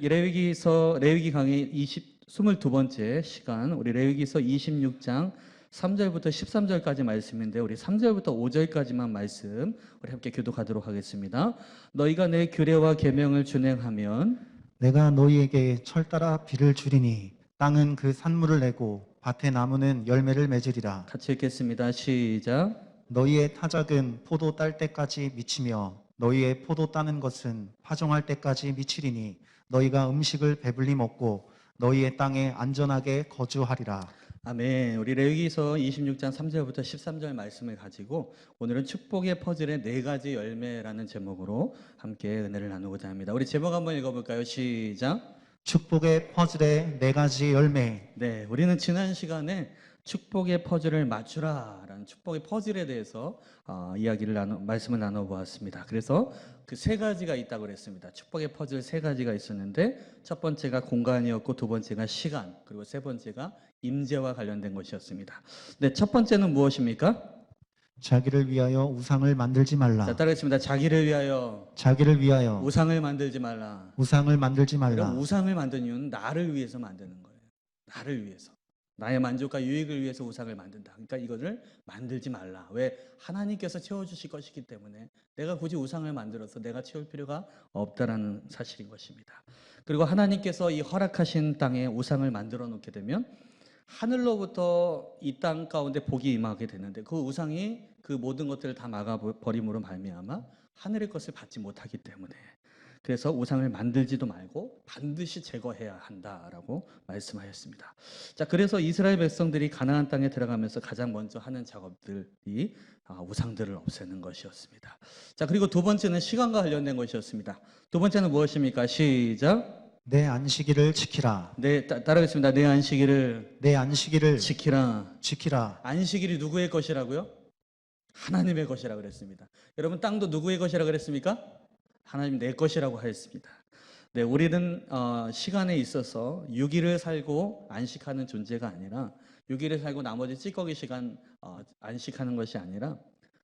레위기 강의 22번째 시간, 우리 레위기서 26장 3절부터 13절까지 말씀인데, 우리 3절부터 5절까지만 말씀 우리 함께 교독하도록 하겠습니다. 너희가 내 규례와 계명을 준행하면 내가 너희에게 철 따라 비를 주리니 땅은 그 산물을 내고 밭의 나무는 열매를 맺으리라. 같이 읽겠습니다. 시작. 너희의 타작은 포도 딸 때까지 미치며 너희의 포도 따는 것은 파종할 때까지 미치리니 너희가 음식을 배불리 먹고 너희의 땅에 안전하게 거주하리라. 아멘. 우리 레위기서 26장 3절부터 13절 말씀을 가지고 오늘은 축복의 퍼즐의 4가지 열매라는 제목으로 함께 은혜를 나누고자 합니다. 우리 제목 한번 읽어볼까요? 시작. 축복의 퍼즐의 4가지 열매. 네, 우리는 지난 시간에 축복의 퍼즐을 맞추라라는 축복의 퍼즐에 대해서 말씀을 나눠보았습니다. 그래서 그 3가지가 있다고 그랬습니다. 축복의 퍼즐 3가지가 있었는데, 첫 번째가 공간이었고, 두 번째가 시간, 그리고 세 번째가 임재와 관련된 것이었습니다. 네, 첫 번째는 무엇입니까? 자기를 위하여 우상을 만들지 말라. 자, 따라하겠습니다. 자기를 위하여 우상을 만들지 말라. 만들지 말라. 여러분, 우상을 만든 이유는 나를 위해서 만드는 거예요. 나를 위해서. 나의 만족과 유익을 위해서 우상을 만든다. 그러니까 이거를 만들지 말라. 왜? 하나님께서 채워주실 것이기 때문에 내가 굳이 우상을 만들어서 내가 채울 필요가 없다라는 사실인 것입니다. 그리고 하나님께서 이 허락하신 땅에 우상을 만들어 놓게 되면 하늘로부터 이 땅 가운데 복이 임하게 되는데, 그 우상이 그 모든 것들을 다 막아버림으로 말미암아 하늘의 것을 받지 못하기 때문에, 그래서 우상을 만들지도 말고 반드시 제거해야 한다라고 말씀하셨습니다. 자, 그래서 이스라엘 백성들이 가나안 땅에 들어가면서 가장 먼저 하는 작업들이 우상들을 없애는 것이었습니다. 자, 그리고 두 번째는 시간과 관련된 것이었습니다. 두 번째는 무엇입니까? 시작. 내 안식일을 지키라. 네, 따라하겠습니다. 내 안식일을 지키라. 안식일이 누구의 것이라고요? 하나님의 것이라고 그랬습니다. 여러분, 땅도 누구의 것이라고 그랬습니까? 하나님 내 것이라고 하였습니다. 네, 우리는 시간에 있어서 6일을 살고 안식하는 존재가 아니라, 6일을 살고 나머지 찌꺼기 시간 안식하는 것이 아니라,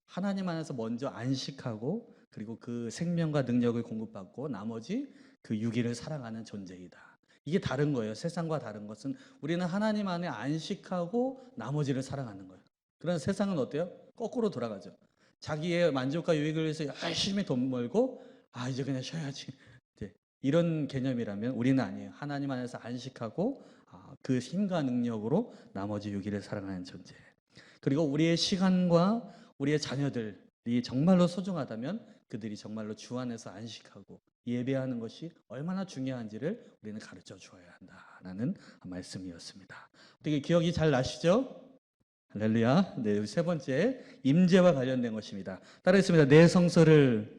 하나님 안에서 먼저 안식하고 그리고 그 생명과 능력을 공급받고 나머지 그 6일을 살아가는 존재이다. 이게 다른 거예요. 세상과 다른 것은 우리는 하나님 안에 안식하고 나머지를 살아가는 거예요. 그러나 세상은 어때요? 거꾸로 돌아가죠. 자기의 만족과 유익을 위해서 열심히 돈 벌고 이제 그냥 쉬어야지. 이런 개념이라면 우리는 아니에요. 하나님 안에서 안식하고 그 힘과 능력으로 나머지 6일을 살아가는 존재. 그리고 우리의 시간과 우리의 자녀들이 정말로 소중하다면 그들이 정말로 주 안에서 안식하고 예배하는 것이 얼마나 중요한지를 우리는 가르쳐 주어야 한다라는 말씀이었습니다. 어떻게 기억이 잘 나시죠? 할렐루야. 네, 세 번째, 임재와 관련된 것입니다. 따라했습니다. 내 성소를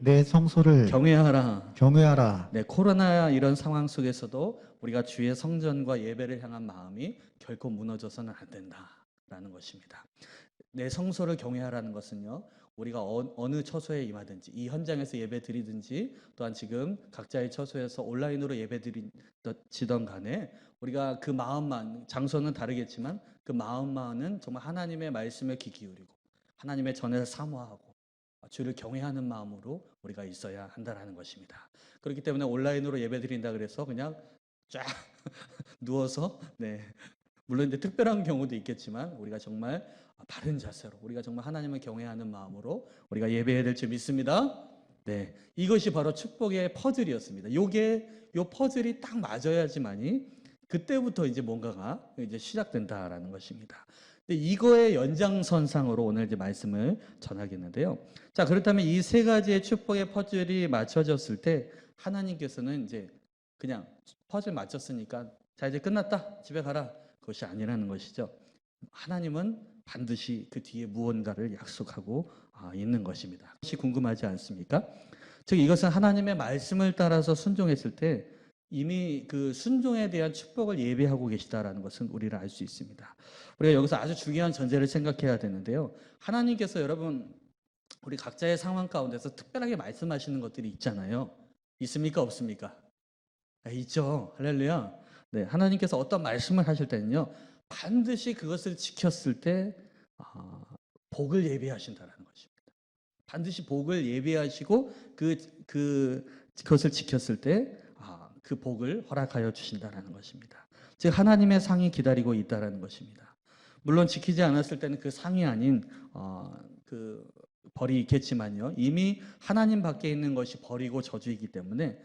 경외하라. 네, 코로나 이런 상황 속에서도 우리가 주의 성전과 예배를 향한 마음이 결코 무너져서는 안 된다라는 것입니다. 내 성소를 경외하라는 것은요, 우리가 어느 처소에 임하든지, 이 현장에서 예배 드리든지, 또한 지금 각자의 처소에서 온라인으로 예배 드리던 간에 우리가 그 마음만, 장소는 다르겠지만 그 마음만은 정말 하나님의 말씀에 귀 기울이고 하나님의 전을 사모하고 주를 경외하는 마음으로 우리가 있어야 한다는 것입니다. 그렇기 때문에 온라인으로 예배 드린다 그래서 그냥 쫙 누워서, 물론 이제 특별한 경우도 있겠지만 우리가 정말 바른 자세로, 우리가 정말 하나님을 경외하는 마음으로 우리가 예배해야 될 줄 믿습니다. 네, 이것이 바로 축복의 퍼즐이었습니다. 요 퍼즐이 딱 맞아야지만이 그때부터 이제 뭔가가 이제 시작된다라는 것입니다. 근데 이거의 연장선상으로 오늘 이제 말씀을 전하겠는데요. 자, 그렇다면 이 3가지의 축복의 퍼즐이 맞춰졌을 때 하나님께서는 이제 그냥 퍼즐 맞췄으니까 자, 이제 끝났다, 집에 가라, 그것이 아니라는 것이죠. 하나님은 반드시 그 뒤에 무언가를 약속하고 있는 것입니다. 그것이 궁금하지 않습니까? 즉, 이것은 하나님의 말씀을 따라서 순종했을 때 이미 그 순종에 대한 축복을 예비하고 계시다라는 것은 우리를 알 수 있습니다. 우리가 여기서 아주 중요한 전제를 생각해야 되는데요. 하나님께서 여러분, 우리 각자의 상황 가운데서 특별하게 말씀하시는 것들이 있잖아요. 있습니까? 없습니까? 있죠. 할렐루야. 네, 하나님께서 어떤 말씀을 하실 때는요, 반드시 그것을 지켰을 때 복을 예비하신다라는 것입니다. 반드시 복을 예비하시고 그것을 지켰을 때 그 복을 허락하여 주신다라는 것입니다. 즉 하나님의 상이 기다리고 있다라는 것입니다. 물론 지키지 않았을 때는 그 상이 아닌 그 벌이 있겠지만요. 이미 하나님 밖에 있는 것이 벌이고 저주이기 때문에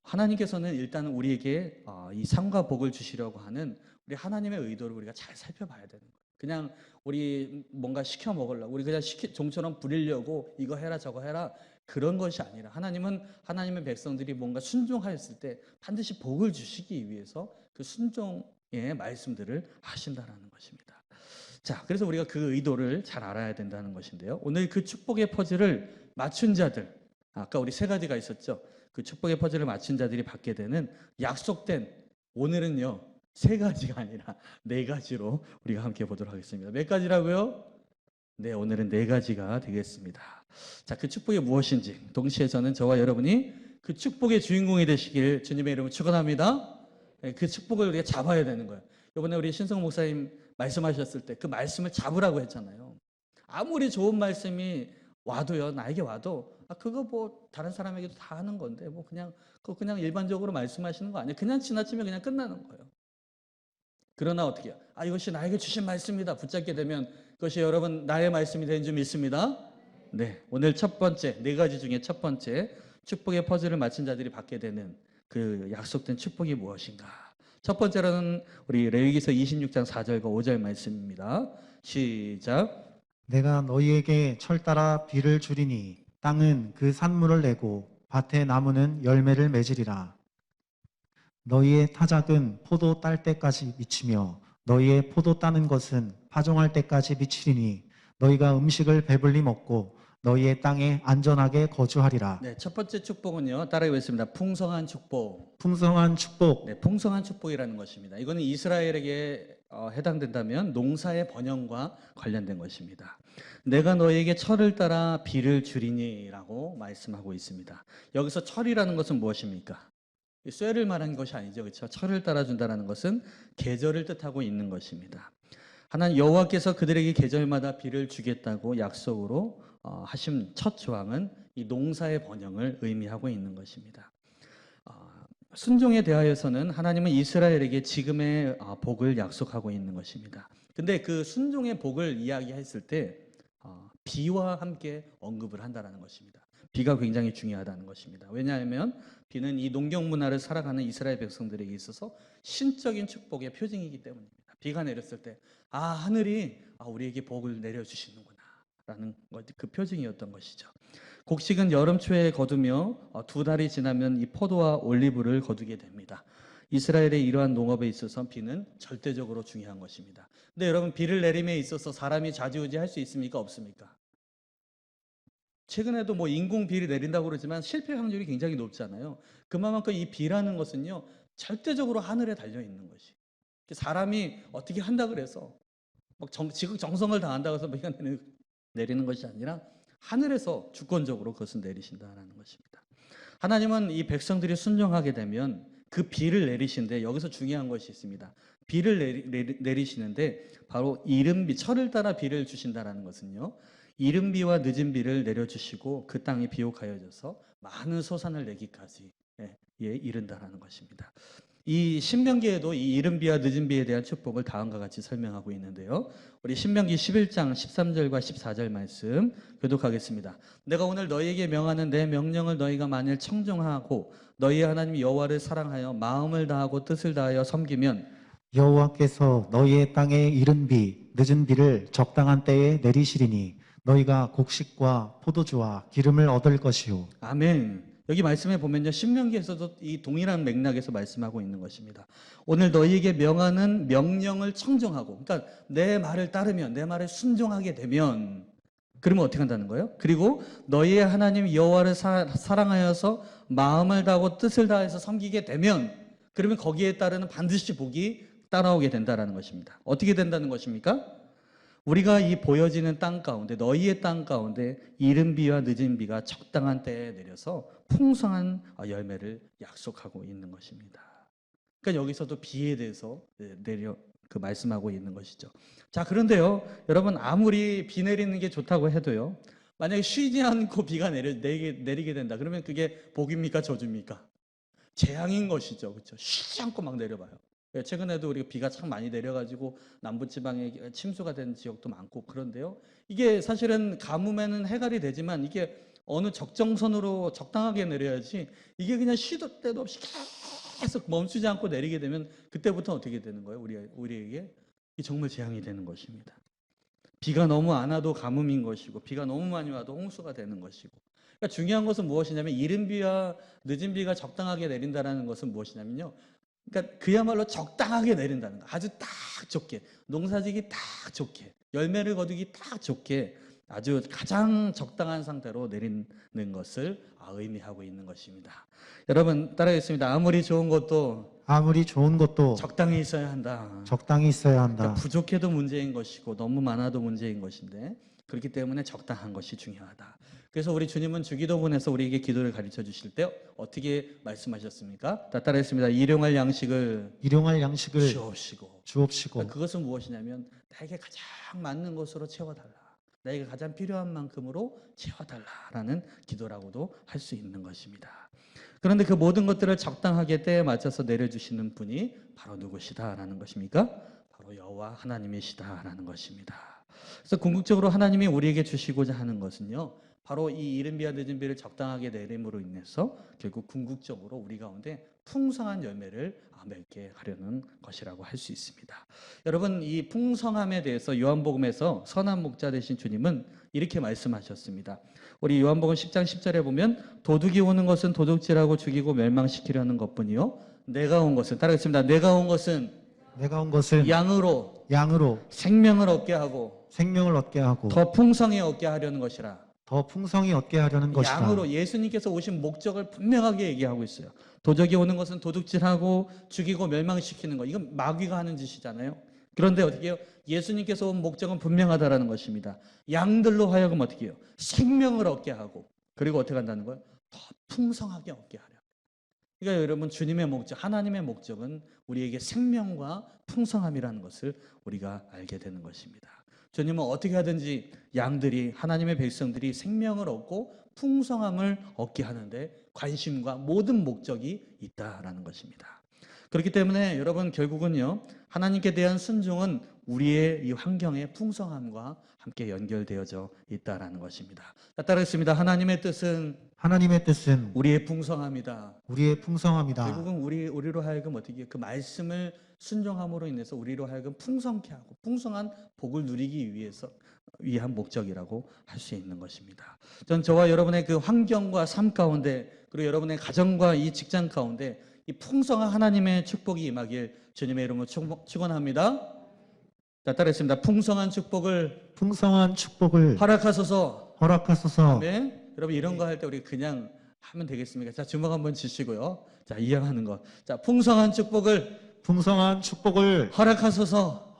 하나님께서는 일단 우리에게 이 상과 복을 주시려고 하는 우리 하나님의 의도를 우리가 잘 살펴봐야 되는 거예요. 그냥 우리 뭔가 시켜 먹으려고 우리 그냥 종처럼 부리려고 이거 해라 저거 해라 그런 것이 아니라 하나님은 하나님의 백성들이 뭔가 순종하였을 때 반드시 복을 주시기 위해서 그 순종의 말씀들을 하신다라는 것입니다. 자, 그래서 우리가 그 의도를 잘 알아야 된다는 것인데요. 오늘 그 축복의 퍼즐을 맞춘 자들, 아까 우리 세 가지가 있었죠. 그 축복의 퍼즐을 맞춘 자들이 받게 되는 약속된, 오늘은요 세 가지가 아니라 네 가지로 우리가 함께 보도록 하겠습니다. 몇 가지라고요? 네, 오늘은 네 가지가 되겠습니다. 자, 그 축복이 무엇인지 동시에 저는 저와 여러분이 그 축복의 주인공이 되시길 주님의 이름으로 축원합니다. 그 축복을 우리가 잡아야 되는 거예요. 이번에 우리 신성 목사님 말씀하셨을 때 그 말씀을 잡으라고 했잖아요. 아무리 좋은 말씀이 와도요, 나에게 와도 그거 뭐 다른 사람에게도 다 하는 건데 뭐 그거 그냥 일반적으로 말씀하시는 거 아니에요. 그냥 지나치면 그냥 끝나는 거예요. 그러나 어떻게 해요? 이것이 나에게 주신 말씀이다 붙잡게 되면 그것이 여러분 나의 말씀이 되는 줄 믿습니다. 네, 오늘 첫 번째 네 가지 중에 첫 번째 축복의 퍼즐을 맞춘 자들이 받게 되는 그 약속된 축복이 무엇인가? 첫 번째로는 우리 레위기서 26장 4절과 5절 말씀입니다. 시작. 내가 너희에게 철 따라 비를 주리니 땅은 그 산물을 내고 밭의 나무는 열매를 맺으리라. 너희의 타작은 포도 딸 때까지 미치며 너희의 포도 따는 것은 파종할 때까지 미치리니 너희가 음식을 배불리 먹고 너희의 땅에 안전하게 거주하리라. 네, 첫 번째 축복은요. 따라해 보겠습니다. 풍성한 축복. 풍성한 축복. 네, 풍성한 축복이라는 것입니다. 이거는 이스라엘에게 해당된다면 농사의 번영과 관련된 것입니다. 내가 너에게 철을 따라 비를 주리니라고 말씀하고 있습니다. 여기서 철이라는 것은 무엇입니까? 쇠를 말하는 것이 아니죠. 그렇죠? 철을 따라준다는 것은 계절을 뜻하고 있는 것입니다. 하나님 여호와께서 그들에게 계절마다 비를 주겠다고 약속으로 하신 첫 조항은 이 농사의 번영을 의미하고 있는 것입니다. 순종에 대하여서는 하나님은 이스라엘에게 지금의 복을 약속하고 있는 것입니다. 근데 그 순종의 복을 이야기했을 때 비와 함께 언급을 한다는 것입니다. 비가 굉장히 중요하다는 것입니다. 왜냐하면 비는 이 농경 문화를 살아가는 이스라엘 백성들에게 있어서 신적인 축복의 표징이기 때문입니다. 비가 내렸을 때 하늘이 우리에게 복을 내려주시는구나 라는 그 표징이었던 것이죠. 곡식은 여름 초에 거두며 2달이 지나면 이 포도와 올리브를 거두게 됩니다. 이스라엘의 이러한 농업에 있어서 비는 절대적으로 중요한 것입니다. 근데 여러분 비를 내림에 있어서 사람이 좌지우지할 수 있습니까? 없습니까? 최근에도 뭐 인공 비를 내린다고 그러지만 실패 확률이 굉장히 높잖아요. 그만큼 이 비라는 것은요 절대적으로 하늘에 달려 있는 것이. 사람이 어떻게 한다 그래서 막 지극정성을 다한다고 해서 비가 내리는 것이 아니라 하늘에서 주권적으로 그것을 내리신다는 것입니다. 하나님은 이 백성들이 순종하게 되면 그 비를 내리시는데 여기서 중요한 것이 있습니다. 비를 내리시는데 바로 이른 비, 철을 따라 비를 주신다는 것은요. 이른 비와 늦은 비를 내려주시고 그 땅이 비옥하여져서 많은 소산을 내기까지 이른다라는 것입니다. 이 신명기에도 이 이른 비와 늦은 비에 대한 축복을 다음과 같이 설명하고 있는데요. 우리 신명기 11장 13절과 14절 말씀 교독하겠습니다. 내가 오늘 너희에게 명하는 내 명령을 너희가 만일 청종하고 너희 하나님 여호와를 사랑하여 마음을 다하고 뜻을 다하여 섬기면 여호와께서 너희의 땅에 이른 비, 늦은 비를 적당한 때에 내리시리니 너희가 곡식과 포도주와 기름을 얻을 것이요. 아멘. 여기 말씀에 보면요. 신명기에서도 이 동일한 맥락에서 말씀하고 있는 것입니다. 오늘 너희에게 명하는 명령을 청종하고 그러니까 내 말을 따르면 내 말을 순종하게 되면 그러면 어떻게 한다는 거예요? 그리고 너희의 하나님 여호와를 사랑하여서 마음을 다하고 뜻을 다해서 섬기게 되면 그러면 거기에 따르는 반드시 복이 따라오게 된다는 것입니다. 어떻게 된다는 것입니까? 우리가 이 보여지는 땅 가운데 너희의 땅 가운데 이른 비와 늦은 비가 적당한 때에 내려서 풍성한 열매를 약속하고 있는 것입니다. 그러니까 여기서도 비에 대해서 말씀하고 있는 것이죠. 자, 그런데요, 여러분 아무리 비 내리는 게 좋다고 해도요, 만약에 쉬지 않고 비가 내리게 된다. 그러면 그게 복입니까, 저주입니까? 재앙인 것이죠. 그렇죠? 쉬지 않고 막 내려봐요. 예, 최근에도 우리가 비가 참 많이 내려가지고 남부지방에 침수가 된 지역도 많고 그런데요. 이게 사실은 가뭄에는 해결이 되지만 이게 어느 적정선으로 적당하게 내려야지 이게 그냥 시도 때도 없이 계속 멈추지 않고 내리게 되면 그때부터 어떻게 되는 거예요? 우리에게 이게 정말 재앙이 되는 것입니다. 비가 너무 안 와도 가뭄인 것이고 비가 너무 많이 와도 홍수가 되는 것이고 그러니까 중요한 것은 무엇이냐면 이른 비와 늦은 비가 적당하게 내린다는 것은 무엇이냐면요. 그러니까 그야말로 적당하게 내린다는 거. 아주 딱 좋게 농사지기 딱 좋게 열매를 거두기 딱 좋게 아주 가장 적당한 상태로 내리는 것을 의미하고 있는 것입니다. 여러분 따라하겠습니다. 아무리 좋은 것도 적당히 있어야 한다. 적당히 있어야 한다. 그러니까 부족해도 문제인 것이고 너무 많아도 문제인 것인데 그렇기 때문에 적당한 것이 중요하다. 그래서 우리 주님은 주기도문에서 우리에게 기도를 가르쳐 주실 때 어떻게 말씀하셨습니까? 다 따라했습니다. 일용할 양식을 주옵시고. 그러니까 그것은 무엇이냐면 나에게 가장 맞는 것으로 채워달라. 나에게 가장 필요한 만큼으로 채워달라라는 기도라고도 할 수 있는 것입니다. 그런데 그 모든 것들을 적당하게 때에 맞춰서 내려주시는 분이 바로 누구시다라는 것입니까? 바로 여호와 하나님이시다라는 것입니다. 그래서 궁극적으로 하나님이 우리에게 주시고자 하는 것은요. 바로 이 이른 비와 늦은 비를 적당하게 내림으로 인해서 결국 궁극적으로 우리 가운데 풍성한 열매를 맺게 하려는 것이라고 할 수 있습니다. 여러분 이 풍성함에 대해서 요한복음에서 선한 목자 되신 주님은 이렇게 말씀하셨습니다. 우리 요한복음 10장 10절에 보면 도둑이 오는 것은 도둑질하고 죽이고 멸망시키려는 것뿐이요 내가 온 것은 따라하겠습니다. 내가 온 것은 양으로 생명을 얻게 하고 더 풍성히 얻게 하려는 것이라. 양으로 예수님께서 오신 목적을 분명하게 얘기하고 있어요. 도적이 오는 것은 도둑질하고 죽이고 멸망시키는 것. 이건 마귀가 하는 짓이잖아요. 그런데 어떻게 해요? 예수님께서 온 목적은 분명하다라는 것입니다. 양들로 하여금 어떻게 해요? 생명을 얻게 하고 그리고 어떻게 한다는 거예요? 더 풍성하게 얻게 하려. 그러니까 여러분 주님의 목적, 하나님의 목적은 우리에게 생명과 풍성함이라는 것을 우리가 알게 되는 것입니다. 주님은 어떻게 하든지 양들이 하나님의 백성들이 생명을 얻고 풍성함을 얻게 하는데 관심과 모든 목적이 있다라는 것입니다. 그렇기 때문에 여러분 결국은요 하나님께 대한 순종은 우리의 이 환경의 풍성함과 함께 연결되어져 있다라는 것입니다. 따라했습니다. 하나님의 뜻은 우리의 풍성함이다. 결국은 우리로 하여금 어떻게 그 말씀을 순종함으로 인해서 우리로 하여금 풍성케 하고 풍성한 복을 누리기 위한 목적이라고 할 수 있는 것입니다. 전 저와 여러분의 그 환경과 삶 가운데 그리고 여러분의 가정과 이 직장 가운데 이 풍성한 하나님의 축복이 임하길 주님의 이름으로 축원합니다. 따라했습니다. 풍성한 축복을 허락하소서. 아멘. 여러분 이런 거 할 때 우리 그냥 하면 되겠습니까? 자 주먹 한번 치시고요. 자 이양하는 것. 자 풍성한 축복을 허락하소서.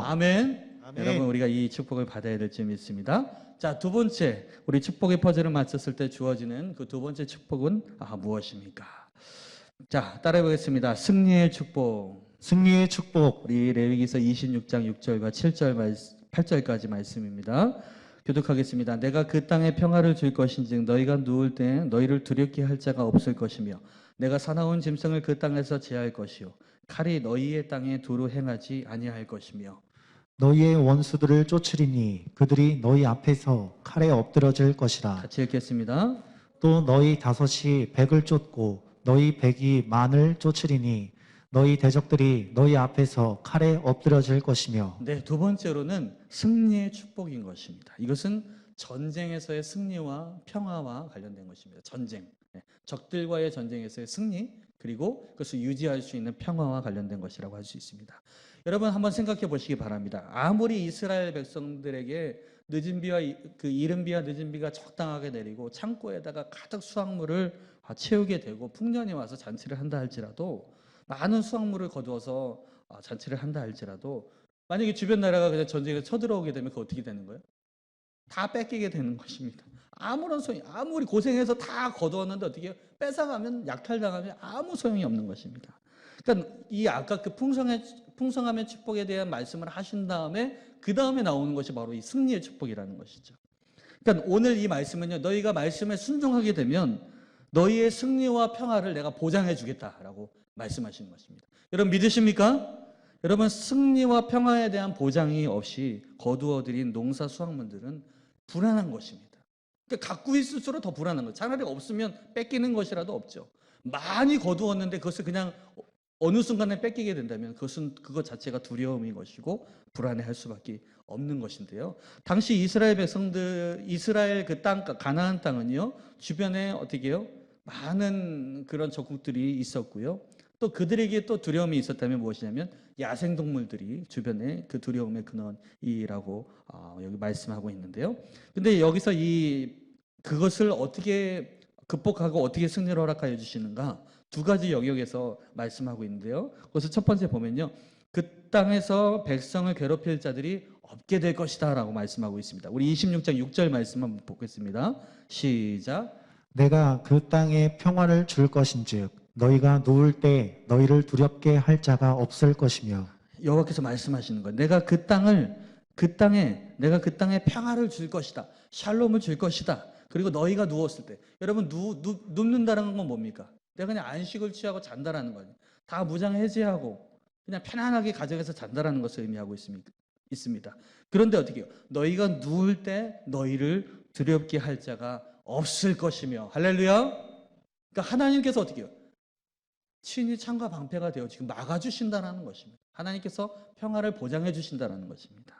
아멘. 여러분 우리가 이 축복을 받아야 될 줄 믿습니다. 자 두 번째 우리 축복의 퍼즐을 맞췄을 때 주어지는 그 두 번째 축복은 무엇입니까? 자 따라해 보겠습니다. 승리의 축복. 우리 레위기서 26장 6절과 8절까지 말씀입니다. 교독하겠습니다. 내가 그 땅에 평화를 줄 것인즉 너희가 누울 때 너희를 두렵게 할 자가 없을 것이며 내가 사나운 짐승을 그 땅에서 제할 것이요 칼이 너희의 땅에 두루 행하지 아니할 것이며 너희의 원수들을 쫓으리니 그들이 너희 앞에서 칼에 엎드러질 것이라. 같이 읽겠습니다. 또 너희 다섯이 백을 쫓고 너희 백이 만을 쫓으리니 너희 대적들이 너희 앞에서 칼에 엎드러질 것이며. 네, 두 번째로는 승리의 축복인 것입니다. 이것은 전쟁에서의 승리와 평화와 관련된 것입니다. 전쟁, 적들과의 전쟁에서의 승리 그리고 그것을 유지할 수 있는 평화와 관련된 것이라고 할 수 있습니다. 여러분 한번 생각해 보시기 바랍니다. 아무리 이스라엘 백성들에게 늦은 비와 그 이른 비와 늦은 비가 적당하게 내리고 창고에다가 가득 수확물을 채우게 되고 풍년이 와서 잔치를 한다 할지라도 많은 수확물을 거두어서 잔치를 한다 할지라도 만약에 주변 나라가 그냥 전쟁에 쳐들어오게 되면 그거 어떻게 되는 거예요? 다 뺏기게 되는 것입니다. 아무런 소용이 아무리 고생해서 다 거두었는데 어떻게 뺏어가면 약탈당하면 아무 소용이 없는 것입니다. 그러니까 이 아까 그 풍성함의 축복에 대한 말씀을 하신 다음에 그 다음에 나오는 것이 바로 이 승리의 축복이라는 것이죠. 그러니까 오늘 이 말씀은요, 너희가 말씀에 순종하게 되면 너희의 승리와 평화를 내가 보장해 주겠다라고 말씀하시는 것입니다. 여러분 믿으십니까? 여러분 승리와 평화에 대한 보장이 없이 거두어들인 농사 수확물들은 불안한 것입니다. 그러니까 갖고 있을수록 더 불안한 거예요. 차라리 없으면 뺏기는 것이라도 없죠. 많이 거두었는데 그것을 그냥 어느 순간에 뺏기게 된다면 그것은 그것 자체가 두려움인 것이고 불안해할 수밖에 없는 것인데요. 당시 이스라엘 백성들, 이스라엘 그 땅, 가나안 땅은요, 주변에 어떻게 해요? 많은 그런 적국들이 있었고요. 또 그들에게 또 두려움이 있었다면 무엇이냐면 야생동물들이 주변에 그 두려움의 근원이라고 여기 말씀하고 있는데요. 근데 여기서 그것을 어떻게 극복하고 어떻게 승리를 허락하여 주시는가? 두 가지 영역에서 말씀하고 있는데요. 그것을 첫 번째 보면요. 그 땅에서 백성을 괴롭힐 자들이 없게 될 것이다 라고 말씀하고 있습니다. 우리 26장 6절 말씀 한번 보겠습니다. 시작. 내가 그 땅에 평화를 줄 것인즉 너희가 누울 때 너희를 두렵게 할 자가 없을 것이며. 여호와께서 말씀하시는 거예요. 내가 그 땅에 평화를 줄 것이다. 샬롬을 줄 것이다. 그리고 너희가 누웠을 때, 여러분 눕는다는 건 뭡니까? 내가 그냥 안식을 취하고 잔다라는 거예요. 다 무장 해제하고 그냥 편안하게 가정에서 잔다라는 것을 의미하고 있습니다. 그런데 어떻게 해요? 너희가 누울 때 너희를 두렵게 할 자가 없을 것이며. 할렐루야. 그러니까 하나님께서 어떻게 해요? 친히 창과 방패가 되어 지금 막아주신다는 것입니다. 하나님께서 평화를 보장해 주신다는 것입니다.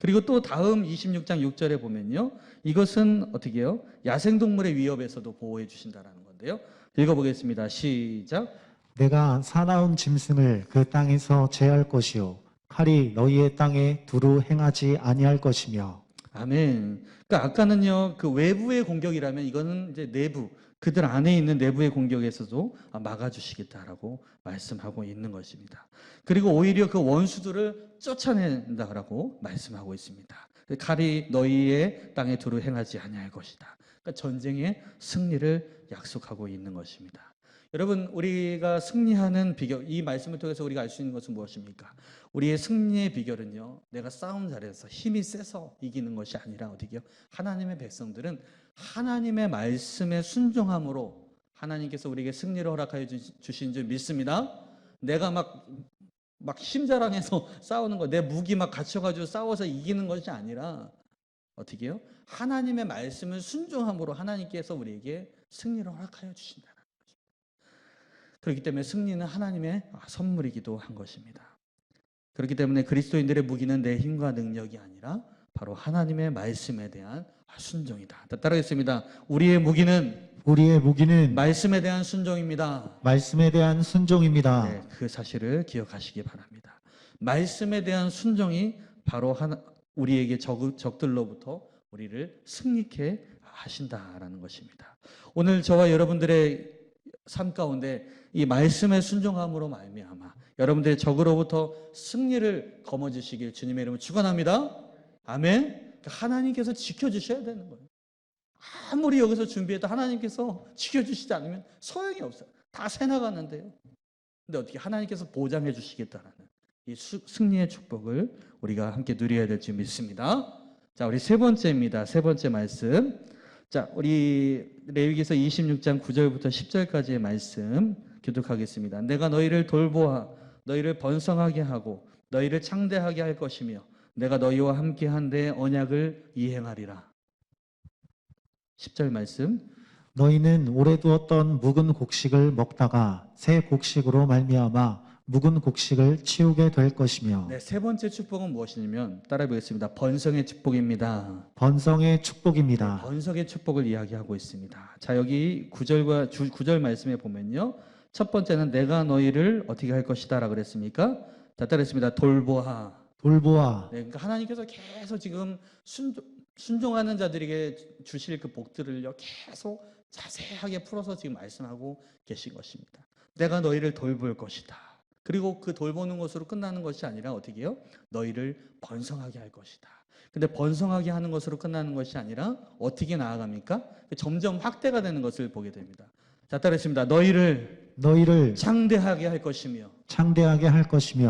그리고 또 다음 26장 6절에 보면요. 이것은 어떻게 해요? 야생동물의 위협에서도 보호해 주신다는 건데요. 읽어보겠습니다. 시작. 내가 사나운 짐승을 그 땅에서 제할 것이요 칼이 너희의 땅에 두루 행하지 아니할 것이며. 아멘. 그러니까 아까는요, 그 외부의 공격이라면 이거는 이제 내부, 그들 안에 있는 내부의 공격에서도 막아주시겠다라고 말씀하고 있는 것입니다. 그리고 오히려 그 원수들을 쫓아낸다라고 말씀하고 있습니다. 칼이 너희의 땅에 두루 행하지 아니할 것이다. 그러니까 전쟁의 승리를 약속하고 있는 것입니다. 여러분, 우리가 승리하는 비결, 이 말씀을 통해서 우리가 알 수 있는 것은 무엇입니까? 우리의 승리의 비결은요, 내가 싸움 잘해서 힘이 세서 이기는 것이 아니라 어디게요? 하나님의 백성들은 하나님의 말씀에 순종함으로 하나님께서 우리에게 승리를 허락하여 주신 줄 믿습니다. 내가 막 힘자랑해서 싸우는 거, 내 무기 막 갖춰가지고 싸워서 이기는 것이 아니라 어떻게 해요? 하나님의 말씀을 순종함으로 하나님께서 우리에게 승리를 허락하여 주신다는 것입니다. 그렇기 때문에 승리는 하나님의 선물이기도 한 것입니다. 그렇기 때문에 그리스도인들의 무기는 내 힘과 능력이 아니라 바로 하나님의 말씀에 대한 순종이다. 따라하겠습니다. 우리의 무기는 말씀에 대한 순종입니다. 말씀에 대한 순종입니다. 네, 그 사실을 기억하시기 바랍니다. 말씀에 대한 순종이 바로 우리에게 적들로부터 우리를 승리케 하신다라는 것입니다. 오늘 저와 여러분들의 삶 가운데 이 말씀의 순종함으로 말미암아 여러분들의 적으로부터 승리를 거머쥐시길 주님의 이름으로 축원합니다. 아멘. 하나님께서 지켜주셔야 되는 거예요. 아무리 여기서 준비해도 하나님께서 지켜주시지 않으면 소용이 없어요. 다 새나가는데요. 근데 어떻게 하나님께서 보장해 주시겠다라는 이 승리의 축복을 우리가 함께 누려야 될 줄 믿습니다. 자, 우리 세 번째입니다. 세 번째 말씀. 자, 우리 레위기서 26장 9절부터 10절까지의 말씀 교독하겠습니다. 내가 너희를 돌보아 너희를 번성하게 하고 너희를 창대하게 할 것이며 내가 너희와 함께 한데 언약을 이행하리라. 10절 말씀. 너희는 오래 두었던 묵은 곡식을 먹다가 새 곡식으로 말미암아 묵은 곡식을 치우게 될 것이며. 네, 세 번째 축복은 무엇이냐면 따라해 보겠습니다. 번성의 축복입니다. 번성의 축복입니다. 번성의 축복을 이야기하고 있습니다. 자, 여기 9절 말씀에 보면요. 첫 번째는 내가 너희를 어떻게 할 것이다라고 그랬습니까? 자, 따라했습니다. 돌보아. 돌보아. 네, 그러니까 하나님께서 계속 지금 순종하는 자들에게 주실 그 복들을요 계속 자세하게 풀어서 지금 말씀하고 계신 것입니다. 내가 너희를 돌볼 것이다. 그리고 그 돌보는 것으로 끝나는 것이 아니라 어떻게 해요? 너희를 번성하게 할 것이다. 근데 번성하게 하는 것으로 끝나는 것이 아니라 어떻게 나아갑니까? 점점 확대가 되는 것을 보게 됩니다. 자, 따라했습니다. 너희를 창대하게 할 것이며.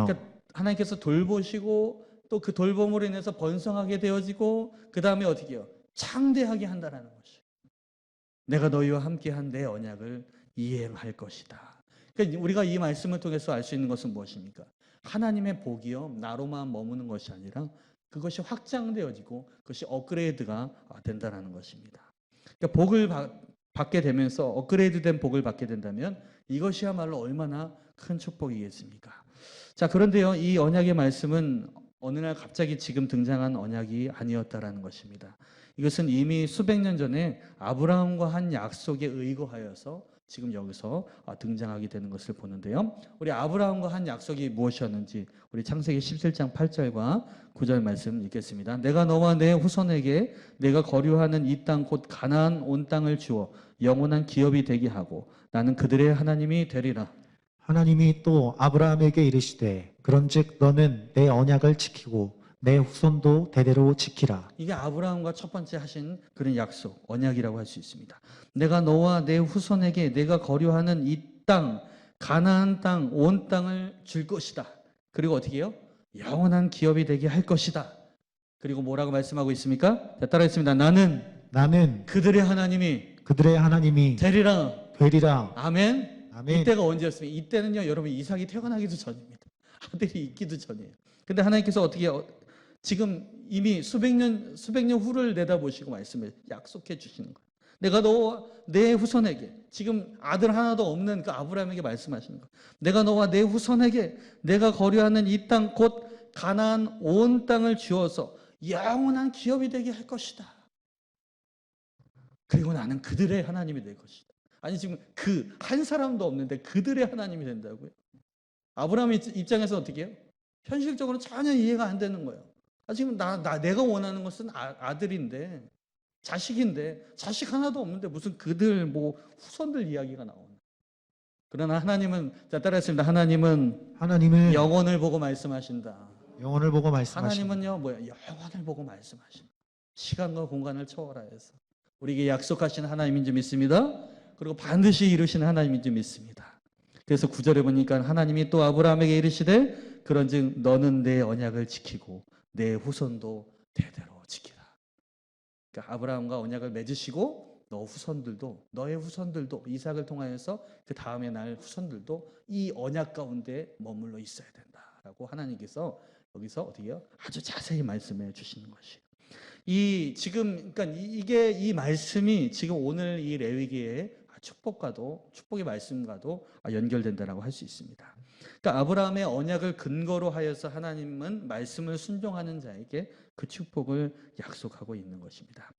그러니까 하나님께서 돌보시고 또 그 돌봄으로 인해서 번성하게 되어지고 그 다음에 어떻게 해요? 창대하게 한다는 것이. 내가 너희와 함께한 내 언약을 이행할 것이다. 그러니까 우리가 이 말씀을 통해서 알 수 있는 것은 무엇입니까? 하나님의 복이요 나로만 머무는 것이 아니라 그것이 확장되어지고 그것이 업그레이드가 된다는 것입니다. 그러니까 복을 받게 되면서 업그레이드된 복을 받게 된다면 이것이야말로 얼마나 큰 축복이겠습니까? 자, 그런데요, 이 언약의 말씀은 어느 날 갑자기 지금 등장한 언약이 아니었다라는 것입니다. 이것은 이미 수백 년 전에 아브라함과 한 약속에 의거하여서 지금 여기서 등장하게 되는 것을 보는데요. 우리 아브라함과 한 약속이 무엇이었는지 우리 창세기 17장 8절과 9절 말씀 읽겠습니다. 내가 너와 내 후손에게 내가 거류하는 이 땅 곧 가나안 온 땅을 주어 영원한 기업이 되게 하고 나는 그들의 하나님이 되리라. 하나님이 또 아브라함에게 이르시되 그런즉 너는 내 언약을 지키고 내 후손도 대대로 지키라. 이게 아브라함과 첫 번째 하신 그런 약속, 언약이라고 할 수 있습니다. 내가 너와 내 후손에게 내가 거류하는 이 땅, 가나안 땅, 온 땅을 줄 것이다. 그리고 어떻게 해요? 영원한 기업이 되게 할 것이다. 그리고 뭐라고 말씀하고 있습니까? 자, 따라했습니다. 나는 그들의 하나님이 되리라. 아멘. 아멘. 이때가 언제였습니까? 이때는요, 여러분 이삭이 태어나기도 전입니다. 아들이 있기도 전이에요. 근데 하나님께서 어떻게 지금 이미 수백 년 후를 내다보시고 말씀을 약속해 주시는 거예요. 내가 너와 내 후손에게, 지금 아들 하나도 없는 그 아브라함에게 말씀하시는 거예요. 내가 너와 내 후손에게 내가 거류하는 이 땅 곧 가나안 온 땅을 주어서 영원한 기업이 되게 할 것이다. 그리고 나는 그들의 하나님이 될 것이다. 아니 지금 그 한 사람도 없는데 그들의 하나님이 된다고요? 아브라함 입장에서 어떻게 해요? 현실적으로 전혀 이해가 안 되는 거예요. 지금 내가 원하는 것은 아들인데, 자식인데, 자식 하나도 없는데 무슨 그들 뭐 후손들 이야기가 나오나. 그러나 하나님은, 자, 따라했습니다. 하나님은 영혼을 보고 말씀하신다. 영혼을 보고 말씀하신다. 하나님은요, 영혼을 보고 말씀하신다. 시간과 공간을 초월하여서 우리에게 약속하신 하나님인 줄 믿습니다. 그리고 반드시 이루시는 하나님인 줄 믿습니다. 그래서 9절에 보니까 하나님이 또 아브라함에게 이르시되 그런즉 너는 내 언약을 지키고 내 후손도 대대로 지키라. 그러니까 아브라함과 언약을 맺으시고 너의 후손들도 이삭을 통하여서 그 다음에 날 후손들도 이 언약 가운데 머물러 있어야 된다라고 하나님께서 여기서 어떻게 해요? 아주 자세히 말씀해 주시는 것이에요. 그러니까 이게 이 말씀이 지금 오늘 이 레위기의 축복의 말씀과도 연결된다라고 할 수 있습니다. 그러니까 아브라함의 언약을 근거로 하여서 하나님은 말씀을 순종하는 자에게 그 축복을 약속하고 있는 것입니다.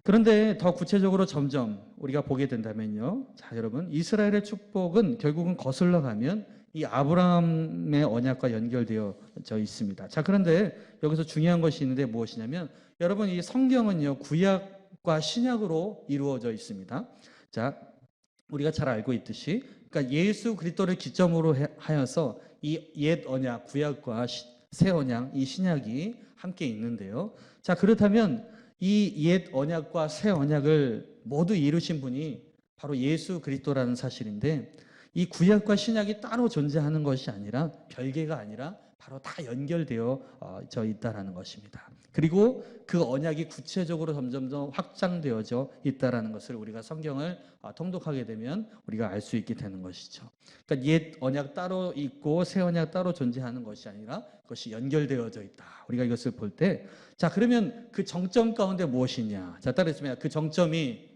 그런데 더 구체적으로 점점 우리가 보게 된다면요. 자, 여러분, 이스라엘의 축복은 결국은 거슬러 가면 이 아브라함의 언약과 연결되어져 있습니다. 자, 그런데 여기서 중요한 것이 있는데 무엇이냐면 여러분 이 성경은요. 구약과 신약으로 이루어져 있습니다. 자, 우리가 잘 알고 있듯이 그러니까 예수 그리스도를 기점으로 하여서 이 옛 언약, 구약과 새 언약, 이 신약이 함께 있는데요. 자, 그렇다면 이 옛 언약과 새 언약을 모두 이루신 분이 바로 예수 그리스도라는 사실인데 이 구약과 신약이 따로 존재하는 것이 아니라 별개가 아니라 바로 다 연결되어져 있다라는 것입니다. 그리고 그 언약이 구체적으로 점점 확장되어져 있다라는 것을 우리가 성경을 통독하게 되면 우리가 알 수 있게 되는 것이죠. 그러니까 옛 언약 따로 있고 새 언약 따로 존재하는 것이 아니라 그것이 연결되어져 있다. 우리가 이것을 볼 때, 자, 그러면 그 정점 가운데 무엇이냐? 자, 따르겠습니다. 그 정점이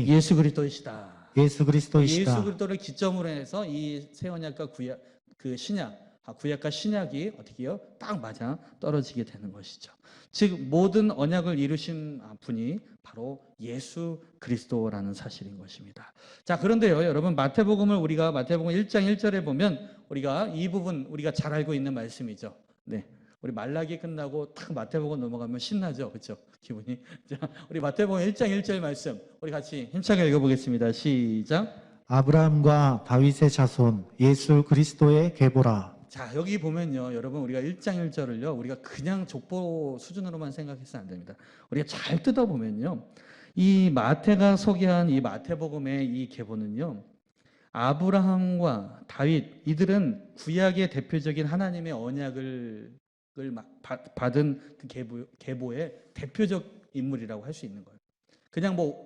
예수 그리스도이시다. 예수 그리스도를 기점으로 해서 이 새 언약과 구약, 그 신약, 구약과 신약이 어떻게 해요? 딱 맞아 떨어지게 되는 것이죠. 즉 모든 언약을 이루신 분이 바로 예수 그리스도라는 사실인 것입니다. 자, 그런데요, 여러분 우리가 마태복음 1장 1절에 보면 우리가 이 부분 우리가 잘 알고 있는 말씀이죠. 네. 우리 말라기 끝나고 딱 마태복음 넘어가면 신나죠. 그렇죠? 기분이. 자, 우리 마태복음 1장 1절 말씀 우리 같이 힘차게 읽어보겠습니다. 시작. 아브라함과 다윗의 자손 예수 그리스도의 계보라. 자, 여기 보면요, 여러분 우리가 1장 1절을요 우리가 그냥 족보 수준으로만 생각해서는 안 됩니다. 우리가 잘 뜯어보면요, 이 마태가 소개한 이 마태복음의 이 계보는요, 아브라함과 다윗 이들은 구약의 대표적인 하나님의 언약을 받은 그 계보의 대표적 인물이라고 할 수 있는 거예요.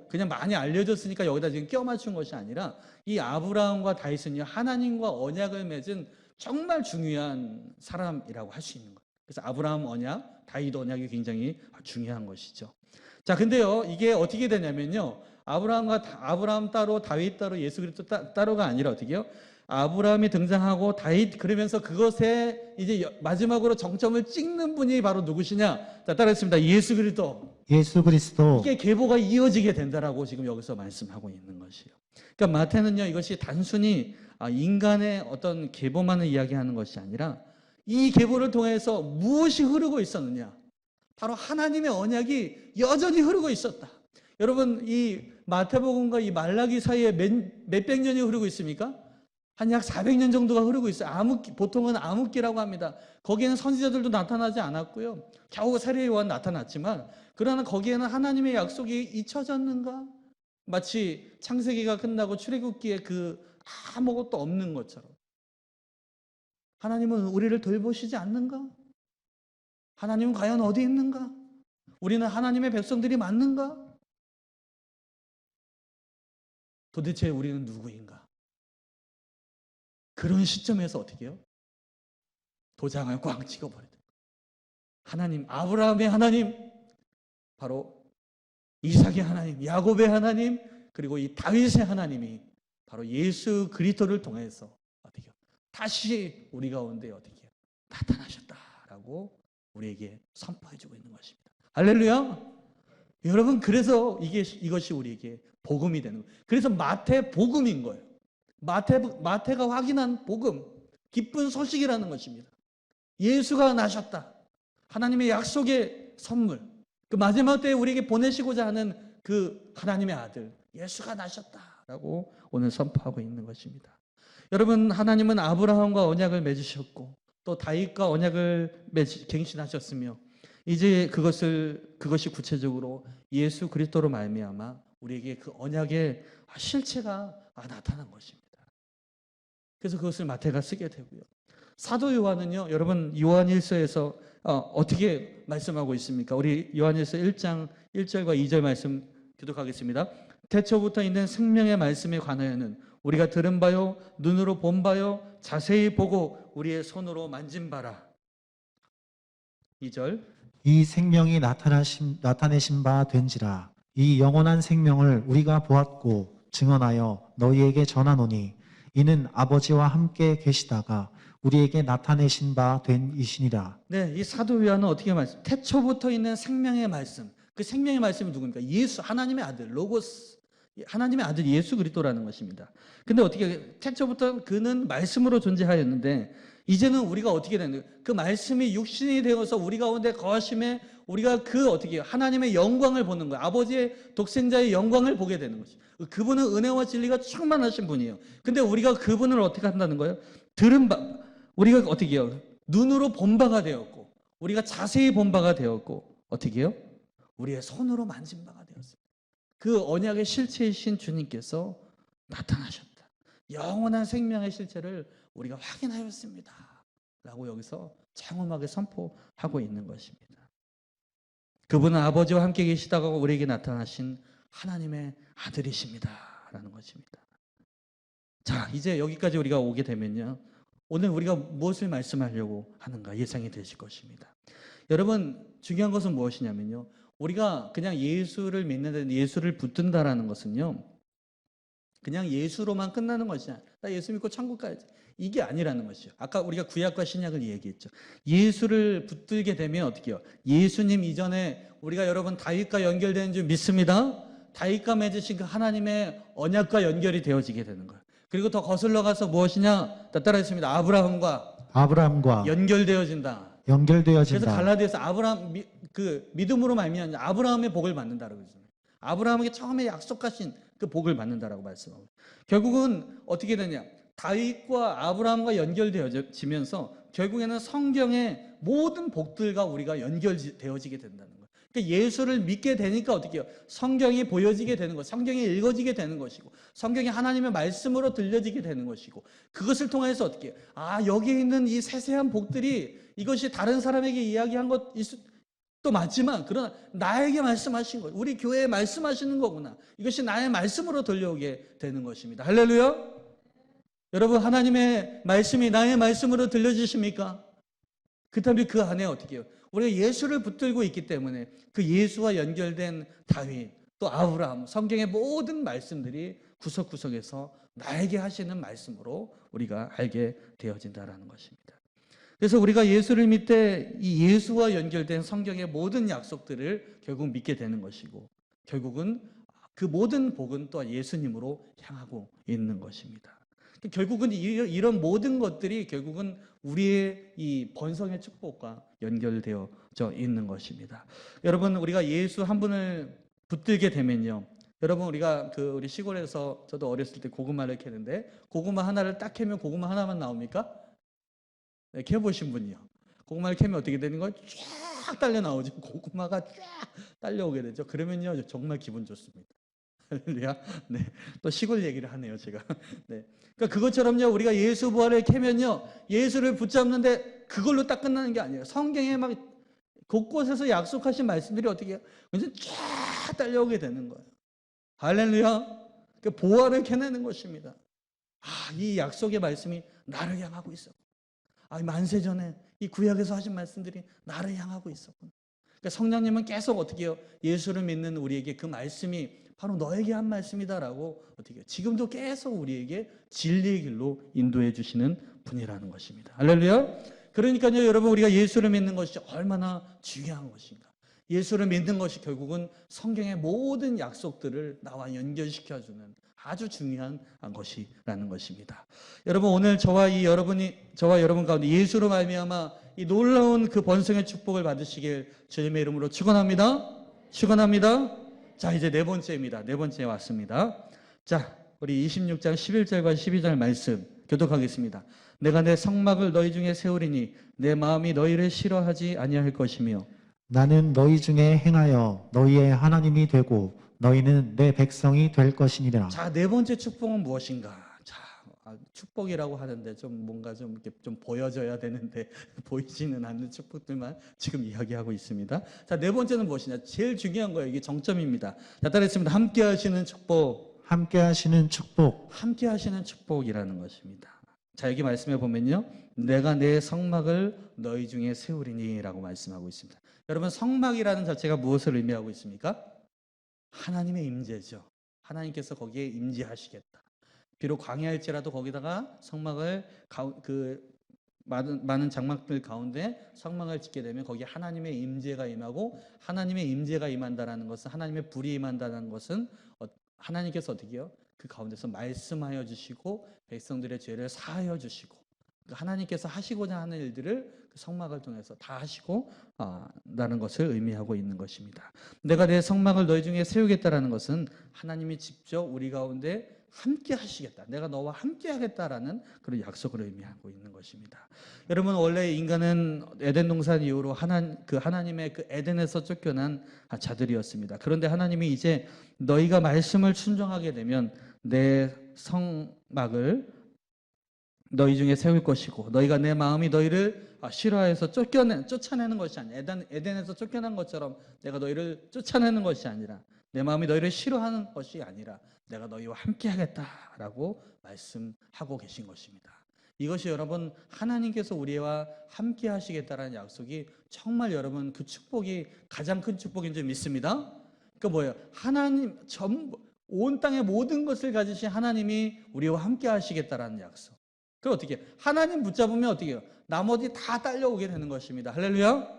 그냥 많이 알려졌으니까 여기다 지금 껴 맞춘 것이 아니라 이 아브라함과 다윗은요, 하나님과 언약을 맺은 정말 중요한 사람이라고 할 수 있는 거예요. 그래서 아브라함 언약, 다윗 언약이 굉장히 중요한 것이죠. 자, 근데요, 이게 어떻게 되냐면요, 아브라함 따로 다윗 따로 예수 그리스도 따로가 아니라 어떻게요? 아브라함이 등장하고 다윗, 그러면서 그것에 이제 마지막으로 정점을 찍는 분이 바로 누구시냐? 자, 따라했습니다. 예수 그리스도. 예수 그리스도. 이게 계보가 이어지게 된다라고 지금 여기서 말씀하고 있는 것이에요. 그러니까 마태는요, 이것이 단순히 인간의 어떤 계보만을 이야기하는 것이 아니라 이 계보를 통해서 무엇이 흐르고 있었느냐? 바로 하나님의 언약이 여전히 흐르고 있었다. 여러분, 이 마태복음과 이 말라기 사이에 몇백 년이 흐르고 있습니까? 한 약 400년 정도가 흐르고 있어요. 보통은 암흑기라고 합니다. 거기에는 선지자들도 나타나지 않았고요. 겨우 세례 요한 나타났지만, 그러나 거기에는 하나님의 약속이 잊혀졌는가? 마치 창세기가 끝나고 출애굽기에 아무것도 없는 것처럼. 하나님은 우리를 돌보시지 않는가? 하나님은 과연 어디 있는가? 우리는 하나님의 백성들이 맞는가? 도대체 우리는 누구인가? 그런 시점에서 어떻게 해요? 도장을 꽝 찍어버리죠. 하나님, 아브라함의 하나님, 바로 이삭의 하나님, 야곱의 하나님, 그리고 이 다윗의 하나님이 바로 예수 그리스도를 통해서 어떻게 해요? 다시 우리 가운데 어떻게 해요? 나타나셨다라고 우리에게 선포해주고 있는 것입니다. 할렐루야! 여러분, 그래서 이것이 우리에게 복음이 되는 거예요. 그래서 마태 복음인 거예요. 마태가 확인한 복음, 기쁜 소식이라는 것입니다. 예수가 나셨다. 하나님의 약속의 선물, 그 마지막 때에 우리에게 보내시고자 하는 그 하나님의 아들 예수가 나셨다라고 오늘 선포하고 있는 것입니다. 여러분, 하나님은 아브라함과 언약을 맺으셨고 또 다윗과 언약을 갱신하셨으며 이제 그것이 구체적으로 예수 그리스도로 말미암아 우리에게 그 언약의 실체가 나타난 것입니다. 그래서 그것을 마태가 쓰게 되고요. 사도 요한은요, 여러분, 요한일서에서 어떻게 말씀하고 있습니까? 우리 요한일서 1장 1절과 2절 말씀 교독하겠습니다. 태초부터 있는 생명의 말씀에 관하여는 우리가 들은 바요, 눈으로 본 바요, 자세히 보고 우리의 손으로 만진 바라. 2절. 이 생명이 나타내신 바 된지라. 이 영원한 생명을 우리가 보았고 증언하여 너희에게 전하노니 이는 아버지와 함께 계시다가 우리에게 나타내신 바 된 이시니라. 네, 이 사도 요한은 어떻게 말씀? 태초부터 있는 생명의 말씀. 그 생명의 말씀이 누굽니까? 예수, 하나님의 아들, 로고스, 하나님의 아들 예수 그리스도라는 것입니다. 근데 어떻게 태초부터 그는 말씀으로 존재하였는데 이제는 우리가 어떻게 되는 거예요? 그 말씀이 육신이 되어서 우리 가운데 거하심에 우리가 하나님의 영광을 보는 거예요. 아버지의 독생자의 영광을 보게 되는 것이죠. 그분은 은혜와 진리가 충만하신 분이에요. 근데 우리가 그분을 어떻게 한다는 거예요? 우리가 어떻게 해요? 눈으로 본 바가 되었고, 우리가 자세히 본 바가 되었고, 어떻게 해요? 우리의 손으로 만진 바가 되었어요. 그 언약의 실체이신 주님께서 나타나셨다. 영원한 생명의 실체를 우리가 확인하였습니다. 라고 여기서 장엄하게 선포하고 있는 것입니다. 그분은 아버지와 함께 계시다가 우리에게 나타나신 하나님의 아들이십니다. 라는 것입니다. 자, 이제 여기까지 우리가 오게 되면요, 오늘 우리가 무엇을 말씀하려고 하는가 예상이 되실 것입니다. 여러분, 중요한 것은 무엇이냐면요, 우리가 그냥 예수를 믿는데 예수를 붙든다라는 것은요, 그냥 예수로만 끝나는 것이 아니라 나 예수 믿고 천국 가야지, 이게 아니라는 것이죠. 아까 우리가 구약과 신약을 얘기했죠. 예수를 붙들게 되면 어떻게 해요? 예수님 이전에 우리가 여러분 다윗과 연결되는 줄 믿습니다. 다윗과 맺으신 그 하나님의 언약과 연결이 되어지게 되는 거예요. 그리고 더 거슬러 가서 무엇이냐? 따라했습니다. 아브라함과 연결되어진다. 그래서 갈라디아서 아브라함 믿음으로 말미암아 아브라함의 복을 받는다라고 그러잖아요. 아브라함에게 처음에 약속하신 그 복을 받는다라고 말씀하고, 결국은 어떻게 되냐? 다윗과 아브라함과 연결되어지면서 결국에는 성경의 모든 복들과 우리가 연결되어지게 된다는 거예요. 그러니까 예수를 믿게 되니까 어떻게 해요? 성경이 보여지게 되는 것, 성경이 읽어지게 되는 것이고, 성경이 하나님의 말씀으로 들려지게 되는 것이고, 그것을 통해서 어떻게 해요? 여기에 있는 이 세세한 복들이 이것이 다른 사람에게 이야기한 것 또 맞지만 그러나 나에게 말씀하신 것, 우리 교회에 말씀하시는 거구나. 이것이 나의 말씀으로 들려오게 되는 것입니다. 할렐루야. 여러분, 하나님의 말씀이 나의 말씀으로 들려지십니까? 그렇다면 그 안에 어떻게 해요? 우리가 예수를 붙들고 있기 때문에 그 예수와 연결된 다윗, 또 아브라함, 성경의 모든 말씀들이 구석구석에서 나에게 하시는 말씀으로 우리가 알게 되어진다는 것입니다. 그래서 우리가 예수를 믿을 때 이 예수와 연결된 성경의 모든 약속들을 결국 믿게 되는 것이고, 결국은 그 모든 복은 또한 예수님으로 향하고 있는 것입니다. 결국은 이런 모든 것들이 결국은 우리의 이 번성의 축복과 연결되어져 있는 것입니다. 여러분, 우리가 예수 한 분을 붙들게 되면요, 여러분, 우리가 우리 시골에서 저도 어렸을 때 고구마를 캐는데 고구마 하나를 딱 캐면 고구마 하나만 나옵니까? 네, 캐보신 분이요. 고구마를 캐면 어떻게 되는 거예요? 쫙 딸려 나오죠. 고구마가 쫙 딸려오게 되죠. 그러면요, 정말 기분 좋습니다. 할렐루야. 네. 또 시골 얘기를 하네요, 제가. 네. 그러니까 그것처럼요, 우리가 예수 부활을 캐면요, 예수를 붙잡는데 그걸로 딱 끝나는 게 아니에요. 성경에 막 곳곳에서 약속하신 말씀들이 어떻게 해요? 완전 쫙 딸려오게 되는 거예요. 할렐루야. 그 보화를 캐내는 것입니다. 아, 이 약속의 말씀이 나를 향하고 있어. 아, 만세 전에 이 구약에서 하신 말씀들이 나를 향하고 있었구나. 그러니까 성령님은 계속 어떻게 해요? 예수를 믿는 우리에게 그 말씀이 바로 너에게 한 말씀이다라고 어떻게 해요? 지금도 계속 우리에게 진리의 길로 인도해 주시는 분이라는 것입니다. 할렐루야. 그러니까요, 여러분, 우리가 예수를 믿는 것이 얼마나 중요한 것인가. 예수를 믿는 것이 결국은 성경의 모든 약속들을 나와 연결시켜주는 아주 중요한 것이라는 것입니다. 여러분, 오늘 저와 여러분 가운데 예수로 말미암아 이 놀라운 그 번성의 축복을 받으시길 주님의 이름으로 축원합니다. 축원합니다. 자, 이제 네 번째입니다. 네 번째 왔습니다. 자, 우리 26장 11절과 12절 말씀 교독하겠습니다. 내가 내 성막을 너희 중에 세우리니 내 마음이 너희를 싫어하지 아니할 것이며 나는 너희 중에 행하여 너희의 하나님이 되고 너희는 내 백성이 될 것이니라. 자, 네 번째 축복은 무엇인가? 자, 축복이라고 하는데 좀 뭔가 좀 이렇게 좀 보여져야 되는데 보이지는 않는 축복들만 지금 이야기하고 있습니다. 자, 네 번째는 무엇이냐? 제일 중요한 거예요. 이게 정점입니다. 자, 따라했습니다. 함께 하시는 축복. 함께 하시는 축복. 함께 하시는 축복이라는 것입니다. 자, 여기 말씀해 보면요, 내가 내 성막을 너희 중에 세우리니 라고 말씀하고 있습니다. 여러분, 성막이라는 자체가 무엇을 의미하고 있습니까? 하나님의 임재죠. 하나님께서 거기에 임재하시겠다. 비록 광야일지라도 거기다가 성막을 많은 장막들 가운데 성막을 짓게 되면 거기에 하나님의 임재가 임하고, 하나님의 임재가 임한다라는 것은, 하나님의 불이 임한다는 것은 하나님께서 어떻게 해요? 그 가운데서 말씀하여 주시고 백성들의 죄를 사하여 주시고, 하나님께서 하시고자 하는 일들을 그 성막을 통해서 다 하시고 라는 것을 의미하고 있는 것입니다. 내가 내 성막을 너희 중에 세우겠다라는 것은 하나님이 직접 우리 가운데 함께 하시겠다, 내가 너와 함께 하겠다라는 그런 약속을 의미하고 있는 것입니다. 여러분, 원래 인간은 에덴 동산 이후로 하나님의 그 에덴에서 쫓겨난 자들이었습니다. 그런데 하나님이 이제 너희가 말씀을 순종하게 되면 내 성막을 너희 중에 세울 것이고, 너희가 내 마음이 너희를 싫어해서 쫓아내는 것이 아니라, 에덴에서 쫓겨난 것처럼 내가 너희를 쫓아내는 것이 아니라, 내 마음이 너희를 싫어하는 것이 아니라 내가 너희와 함께 하겠다라고 말씀하고 계신 것입니다. 이것이 여러분, 하나님께서 우리와 함께 하시겠다라는 약속이 정말 여러분 그 축복이 가장 큰 축복인 줄 믿습니다. 그러니까 뭐예요? 하나님 온 땅의 모든 것을 가지신 하나님이 우리와 함께 하시겠다라는 약속. 그럼 어떻게 해요? 하나님 붙잡으면 어떻게 해요? 나머지 다 딸려오게 되는 것입니다. 할렐루야. 그러니까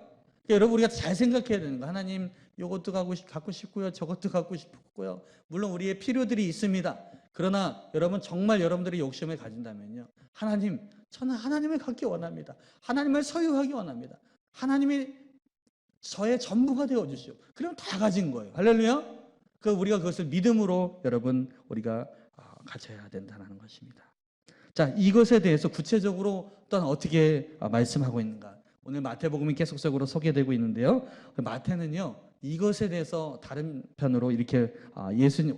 여러분, 우리가 잘 생각해야 되는 거, 하나님 이것도 갖고 싶고요, 저것도 갖고 싶고요. 물론 우리의 필요들이 있습니다. 그러나 여러분, 정말 여러분들이 욕심을 가진다면요, 하나님, 저는 하나님을 갖기 원합니다. 하나님을 소유하기 원합니다. 하나님이 저의 전부가 되어 주시오. 그럼 다 가진 거예요. 할렐루야. 우리가 그것을 믿음으로 여러분 우리가 가져야 된다는 것입니다. 자, 이것에 대해서 구체적으로 또한 어떻게 말씀하고 있는가? 오늘 마태복음이 계속적으로 소개되고 있는데요, 마태는요 이것에 대해서 다른 편으로 이렇게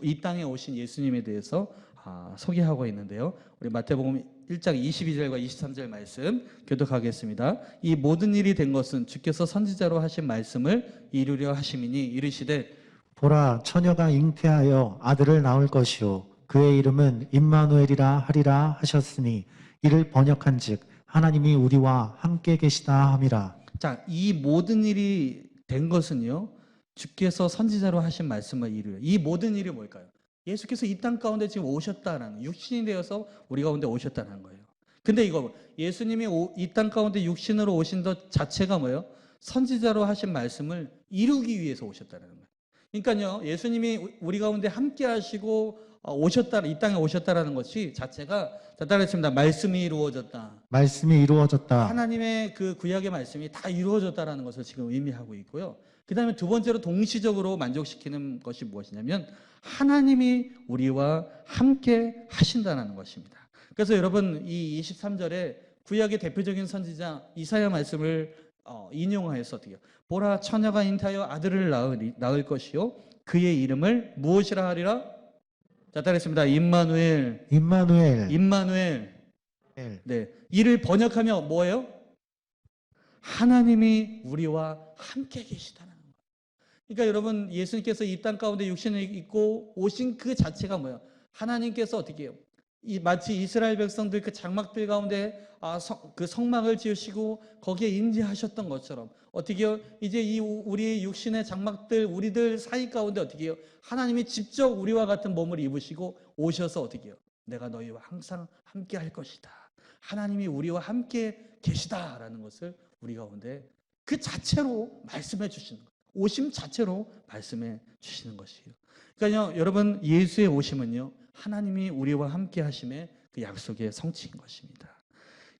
이 땅에 오신 예수님에 대해서 소개하고 있는데요. 우리 마태복음 1장 22절과 23절 말씀 교독하겠습니다. 이 모든 일이 된 것은 주께서 선지자로 하신 말씀을 이루려 하심이니 이르시되 보라, 처녀가 잉태하여 아들을 낳을 것이요 그의 이름은 임마누엘이라 하리라 하셨으니 이를 번역한즉 하나님이 우리와 함께 계시다 함이라. 자, 이 모든 일이 된 것은요. 주께서 선지자로 하신 말씀을 이루려. 이 모든 일이 뭘까요? 예수께서 이 땅 가운데 지금 오셨다라는, 육신이 되어서 우리 가운데 오셨다는 거예요. 근데 이거 예수님이 이 땅 가운데 육신으로 오신 것 자체가 뭐예요? 선지자로 하신 말씀을 이루기 위해서 오셨다는 거예요. 그러니까요, 예수님이 우리 가운데 함께 하시고 이 땅에 오셨다라는 것이 자체가, 자, 따라했습니다. 말씀이 이루어졌다. 말씀이 이루어졌다. 하나님의 그 구약의 말씀이 다 이루어졌다라는 것을 지금 의미하고 있고요. 그 다음에 두 번째로 동시적으로 만족시키는 것이 무엇이냐면 하나님이 우리와 함께 하신다는 것입니다. 그래서 여러분 이 23절에 구약의 대표적인 선지자 이사야 말씀을 인용하여서 어떻게 해요? 보라, 처녀가 잉태하여 아들을 낳을 것이요 그의 이름을 무엇이라 하리라? 자, 따라했습니다. 임마누엘. 임마누엘. 임마누엘. 네, 이를 번역하면 뭐예요? 하나님이 우리와 함께 계시다는 거예요. 그러니까 여러분 예수님께서 이 땅 가운데 육신을 입고 오신 그 자체가 뭐예요? 하나님께서 어떻게 해요? 마치 이스라엘 백성들 그 장막들 가운데 그 성막을 지으시고 거기에 임재하셨던 것처럼 어떻게 해요? 이제 이 우리 육신의 장막들 우리들 사이 가운데 어떻게 해요? 하나님이 직접 우리와 같은 몸을 입으시고 오셔서 어떻게 해요? 내가 너희와 항상 함께 할 것이다. 하나님이 우리와 함께 계시다라는 것을 우리 가운데 그 자체로 말씀해 주시는 거예요. 오심 자체로 말씀해 주시는 것이에요. 그러니까요, 여러분 예수의 오심은요, 하나님이 우리와 함께 하심의 그 약속의 성취인 것입니다.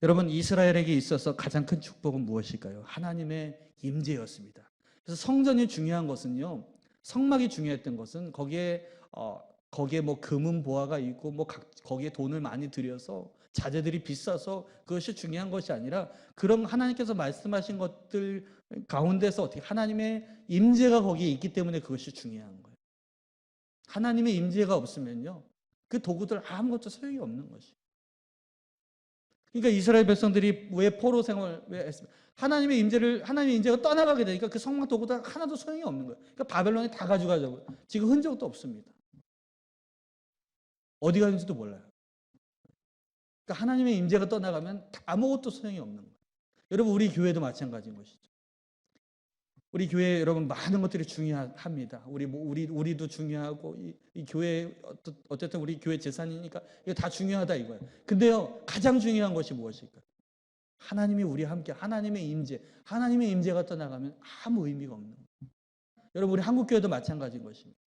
여러분 이스라엘에게 있어서 가장 큰 축복은 무엇일까요? 하나님의 임재였습니다. 그래서 성전이 중요한 것은요, 성막이 중요했던 것은 거기에 뭐 금은 보화가 있고 뭐 거기에 돈을 많이 들여서 자재들이 비싸서 그것이 중요한 것이 아니라 그런 하나님께서 말씀하신 것들 가운데서 어떻게 하나님의 임재가 거기에 있기 때문에 그것이 중요한 거예요. 하나님의 임재가 없으면요, 그 도구들 아무것도 소용이 없는 것이에요. 그러니까 이스라엘 백성들이 왜 포로 생활 왜 했습니까? 하나님의 임재가 떠나가게 되니까 그 성막 도구들 하나도 소용이 없는 거예요. 그러니까 바벨론이 다 가져가자고요. 지금 흔적도 없습니다. 어디 가는지도 몰라요. 그러니까 하나님의 임재가 떠나가면 아무것도 소용이 없는 거예요. 여러분 우리 교회도 마찬가지인 것이죠. 우리 교회 여러분 많은 것들이 중요합니다. 우리도 중요하고 이 교회 어쨌든 우리 교회 재산이니까 이거 다 중요하다 이거예요. 근데요 가장 중요한 것이 무엇일까요? 하나님이 우리와 함께 하나님의 임재가 떠나가면 아무 의미가 없는 거예요. 여러분 우리 한국 교회도 마찬가지인 것입니다.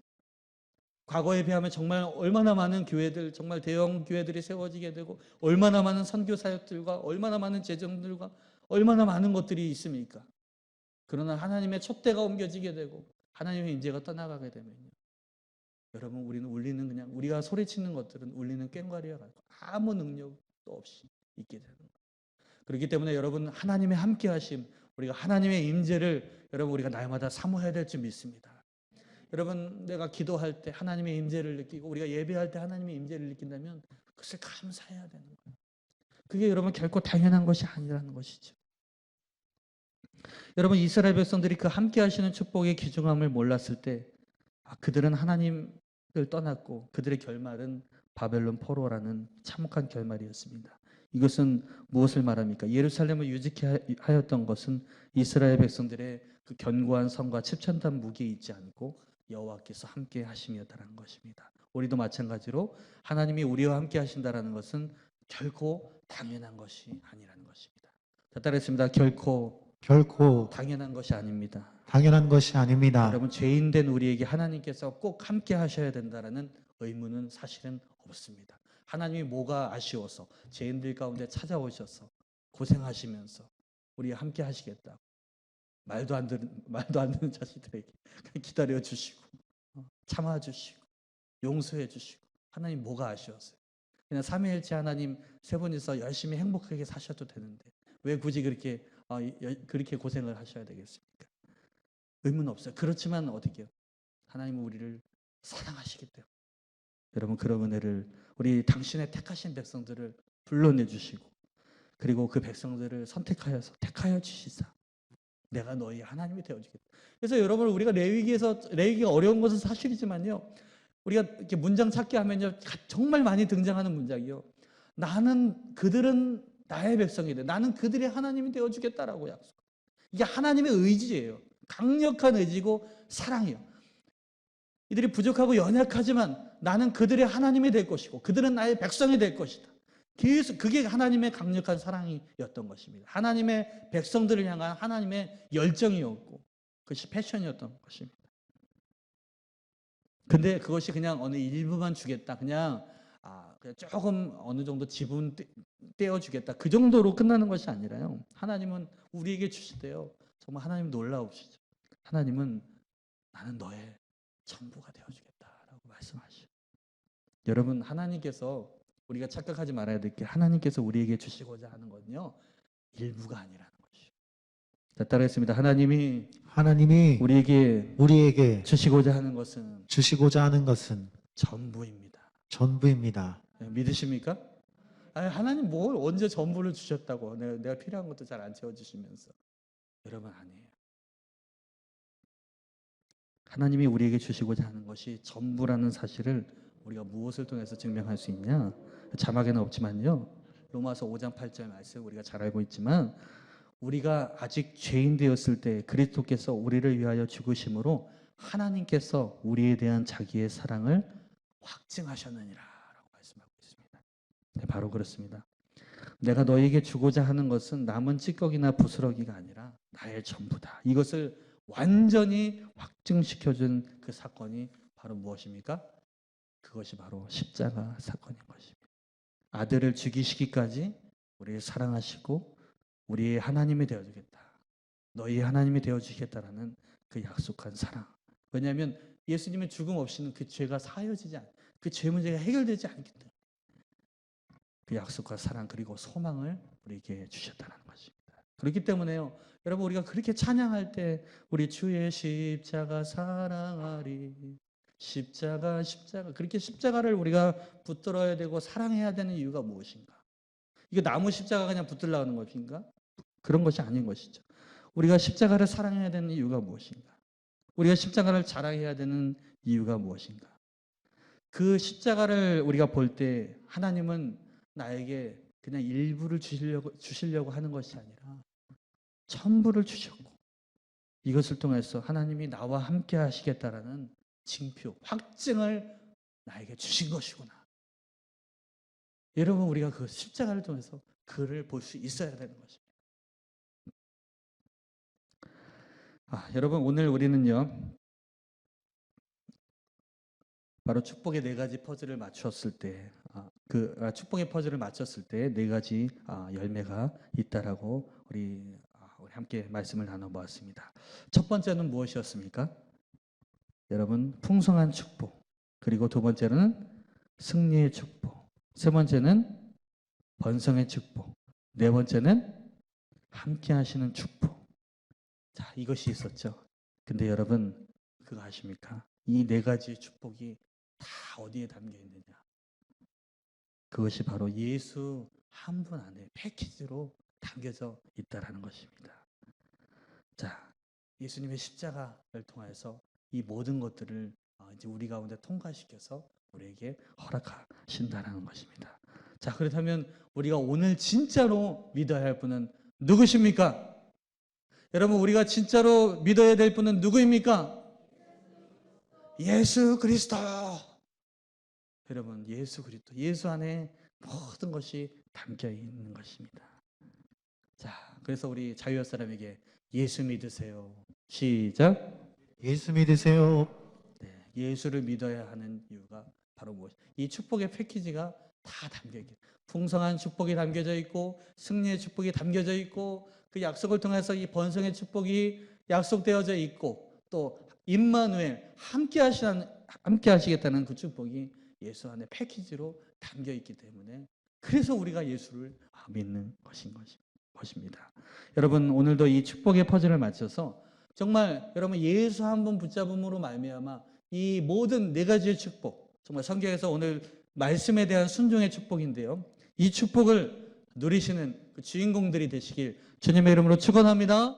과거에 비하면 정말 얼마나 많은 교회들, 정말 대형 교회들이 세워지게 되고 얼마나 많은 선교 사역들과 얼마나 많은 재정들과 얼마나 많은 것들이 있습니까? 그러나 하나님의 촛대가 옮겨지게 되고 하나님의 임재가 떠나가게 되면요, 여러분 우리는 그냥 우리가 소리치는 것들은 울리는 꽹과리와 같고 아무 능력도 없이 있게 되는 거예요. 그렇기 때문에 여러분 하나님의 함께하심, 우리가 하나님의 임재를 여러분 우리가 날마다 사모해야 될 줄 믿습니다. 여러분 내가 기도할 때 하나님의 임재를 느끼고 우리가 예배할 때 하나님의 임재를 느낀다면 그것을 감사해야 되는 거예요. 그게 여러분 결코 당연한 것이 아니라는 것이죠. 여러분 이스라엘 백성들이 그 함께 하시는 축복의 귀중함을 몰랐을 때 그들은 하나님을 떠났고 그들의 결말은 바벨론 포로라는 참혹한 결말이었습니다. 이것은 무엇을 말합니까? 예루살렘을 유지케 하였던 것은 이스라엘 백성들의 그 견고한 성과 칩천단 무기에 있지 않고 여호와께서 함께 하심이었다는 것입니다. 우리도 마찬가지로 하나님이 우리와 함께 하신다는 것은 결코 당연한 것이 아니라는 것입니다. 자, 따라했습니다. 결코 당연한 것이 아닙니다. 당연한 것이 아닙니다. 여러분 죄인된 우리에게 하나님께서 꼭 함께 하셔야 된다는 의무는 사실은 없습니다. 하나님이 뭐가 아쉬워서 죄인들 가운데 찾아오셔서 고생하시면서 우리와 함께 하시겠다고 말도 안 되는 자식들에게 기다려 주시고 참아 주시고 용서해 주시고 하나님 뭐가 아쉬웠어요? 그냥 삼위일체 하나님 세 분이서 열심히 행복하게 사셔도 되는데 왜 굳이 그렇게 고생을 하셔야 되겠습니까? 의무는 없어요. 그렇지만 어떻게 해요? 하나님은 우리를 사랑하시기 때문에 여러분 그런 은혜를 우리 당신의 택하신 백성들을 불러내 주시고 그리고 그 백성들을 선택하여서 택하여 주시사 내가 너희 하나님이 되어주겠다. 그래서 여러분 우리가 레위기가 어려운 것은 사실이지만요. 우리가 이렇게 문장 찾기 하면요 정말 많이 등장하는 문장이요. 그들은 나의 백성이 돼. 나는 그들의 하나님이 되어주겠다라고 약속. 이게 하나님의 의지예요. 강력한 의지고 사랑이요. 이들이 부족하고 연약하지만 나는 그들의 하나님이 될 것이고 그들은 나의 백성이 될 것이다. 계속 그게 하나님의 강력한 사랑이었던 것입니다. 하나님의 백성들을 향한 하나님의 열정이었고 그것이 패션이었던 것입니다. 근데 그것이 그냥 어느 일부만 주겠다. 그냥 조금 어느 정도 지분 떼어주겠다. 그 정도로 끝나는 것이 아니라요. 하나님은 우리에게 주시대요. 정말 하나님 놀라우시죠. 하나님은 나는 너의 전부가 되어주겠다라고 말씀하시죠. 여러분 하나님께서 우리가 착각하지 말아야 될 게 하나님께서 우리에게 주시고자 하는 건요. 일부가 아니라는 것이죠. 자, 따라했습니다. 하나님이 우리에게 주시고자 하는 것은 전부입니다. 네, 믿으십니까? 하나님 뭘 언제 전부를 주셨다고 내가 필요한 것도 잘 안 채워주시면서 여러분 아니에요. 하나님이 우리에게 주시고자 하는 것이 전부라는 사실을 우리가 무엇을 통해서 증명할 수 있냐? 자막에는 없지만요. 로마서 5장 8절 말씀 우리가 잘 알고 있지만 우리가 아직 죄인 되었을 때 그리스도께서 우리를 위하여 죽으심으로 하나님께서 우리에 대한 자기의 사랑을 확증하셨느니라 라고 말씀하고 있습니다. 네, 바로 그렇습니다. 내가 너에게 주고자 하는 것은 남은 찌꺼기나 부스러기가 아니라 나의 전부다. 이것을 완전히 확증시켜준 그 사건이 바로 무엇입니까? 그것이 바로 십자가 사건인 것입니다. 아들을 죽이시기까지 우리를 사랑하시고 우리의 하나님이 되어주겠다. 너희 하나님이 되어주시겠다라는 그 약속한 사랑. 왜냐하면 예수님의 죽음 없이는 그 죄가 그 죄 문제가 해결되지 않기 때문에 그 약속과 사랑 그리고 소망을 우리에게 주셨다는 것입니다. 그렇기 때문에요. 여러분 우리가 그렇게 찬양할 때 우리 주의 십자가 사랑하리 십자가 그렇게 십자가를 우리가 붙들어야 되고 사랑해야 되는 이유가 무엇인가? 이게 나무 십자가 그냥 붙들려고 하는 것인가? 그런 것이 아닌 것이죠. 우리가 십자가를 사랑해야 되는 이유가 무엇인가? 우리가 십자가를 자랑해야 되는 이유가 무엇인가? 그 십자가를 우리가 볼 때 하나님은 나에게 그냥 일부를 주시려고 하는 것이 아니라 전부를 주셨고 이것을 통해서 하나님이 나와 함께 하시겠다라는 징표, 확증을 나에게 주신 것이구나. 여러분 우리가 그 십자가를 통해서 그를 볼 수 있어야 되는 것입니다. 여러분 오늘 우리는요. 바로 축복의 네 가지 퍼즐을 맞췄을 때 축복의 퍼즐을 맞췄을 때 네 가지 열매가 있다라고 우리 함께 말씀을 나눠보았습니다. 첫 번째는 무엇이었습니까? 여러분 풍성한 축복, 그리고 두 번째는 승리의 축복, 세 번째는 번성의 축복, 네 번째는 함께 하시는 축복. 자, 이것이 있었죠. 근데 여러분 그거 아십니까? 이 네 가지 축복이 다 어디에 담겨 있느냐? 그것이 바로 예수 한 분 안에 패키지로 담겨져 있다라는 것입니다. 자, 예수님의 십자가를 통해서 이 모든 것들을 이제 우리 가운데 통과시켜서 우리에게 허락하신다라는 것입니다. 자, 그렇다면 우리가 오늘 진짜로 믿어야 할 분은 누구십니까? 여러분 우리가 진짜로 믿어야 될 분은 누구입니까? 예수 그리스도. 여러분 예수 그리스도, 예수 안에 모든 것이 담겨 있는 것입니다. 자, 그래서 우리 자유할 사람에게 예수 믿으세요. 시작. 예수 믿으세요. 네, 예수를 믿어야 하는 이유가 바로 무엇이? 이 축복의 패키지가 다 담겨 있게. 풍성한 축복이 담겨져 있고 승리의 축복이 담겨져 있고 그 약속을 통해서 이 번성의 축복이 약속되어져 있고 또 임마누엘 함께 하시겠다는 그 축복이 예수 안에 패키지로 담겨 있기 때문에 그래서 우리가 예수를 믿는 것입니다. 여러분 오늘도 이 축복의 퍼즐을 맞춰서 정말 여러분 예수 한 분 붙잡음으로 말미암아 이 모든 네 가지의 축복, 정말 성경에서 오늘 말씀에 대한 순종의 축복인데요. 이 축복을 누리시는 그 주인공들이 되시길 주님의 이름으로 축원합니다.